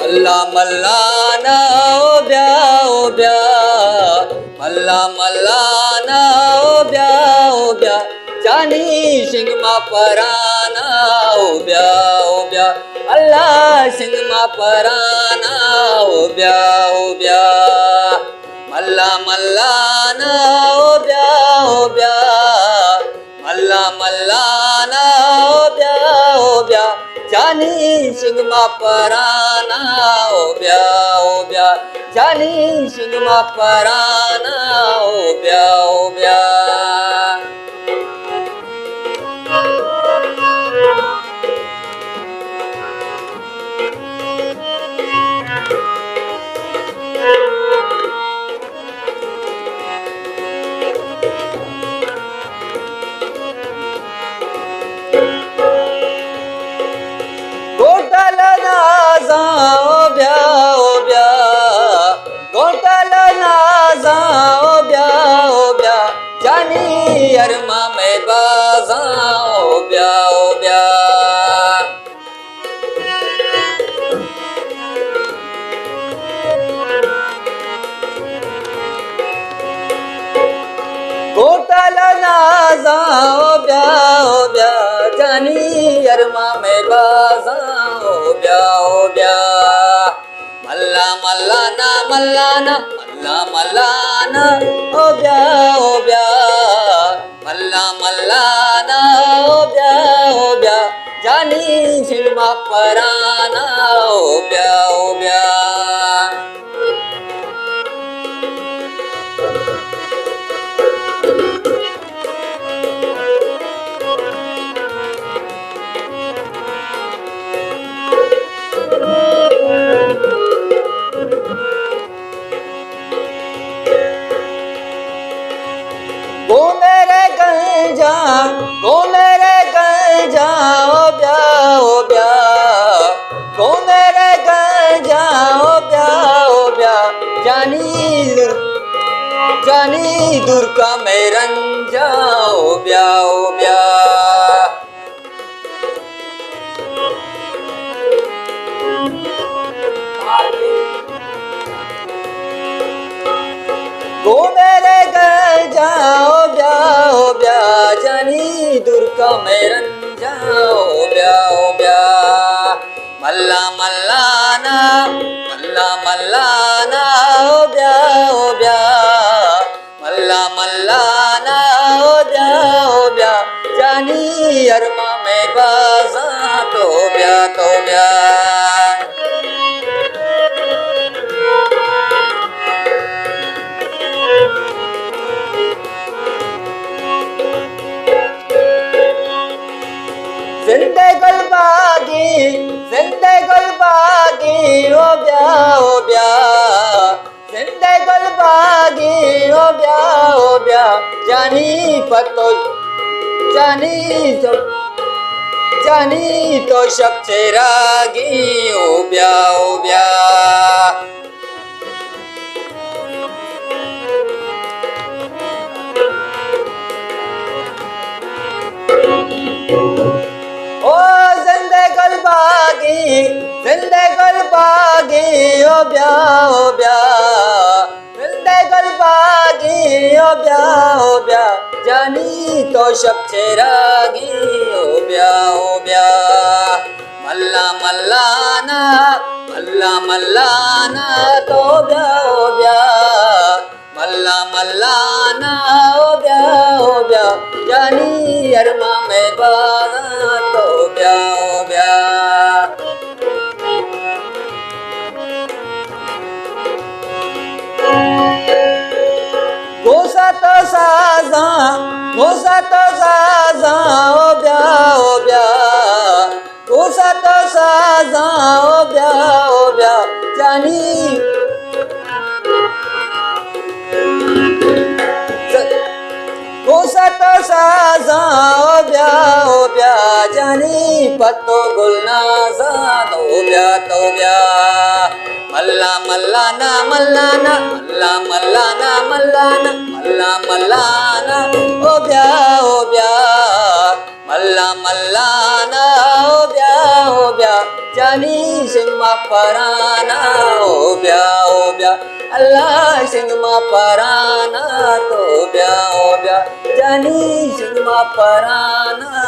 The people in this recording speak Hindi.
मल्ला मल्ला ना ओ ब्या मल्ला मल्ला ना ओ ब्या जानी सिंह मा पराना ओ ब्या अल्लाह सिंह मा पराना ओ ब्या मल्ला मल्ला ना ओ ब्या मल्ला मल्ला ना ओ ब्या जानी सिंह मा पराना ओ ब्या जानी सिंह मा पराना ओ ब्या अरमा में बाजा ओ ब्या कोटल नाजा ओ ब्या जानी अरमा में बाजा ओ ब्या मल्ला मल्ला ना ओ ब्या मल्ला मल्ला ना ओ ब्या जानी सिंह मा पराना ओ ब्या मेरे गंजा ओ ब्या जानी दुर्गा में रंजा ओ ब्या गो मेरे गंजा ओ ब्या जानी दुर्गा में रंजा ओ ब्या मल्ला मल्ला ना ओ ब्या मल्ला मल्ला ना ओ ब्या जानी अरमा में बाजा तो ब्या जिंदगी ओ ब्या जिंदगी ओ ब्या जानी तो सबसे रागी ओ ब्या जिंदगी ओ ब्या जिंदगी ओ ब्या जानी तो सबसे रागी ओ ब्या मल्ला मल्ला ना तो ब्या मल्ला ना ओ ब्या जानी अरमा में बाजा तो ब्या घोसा तो साजा ओ ब्या घोसा तो साजा ओ ब्या जानी घोसा तो साजा ओ ब्या जानी पत्तो गुलना ओ ब्या मल्ला मल्ला ना ओ ब्या मल्ला ना ओ ब्या जानी सिंह मा पराना ओ ब्या अल्लाह सिंह मा पराना तो ब्या जानी सिंह मा पराना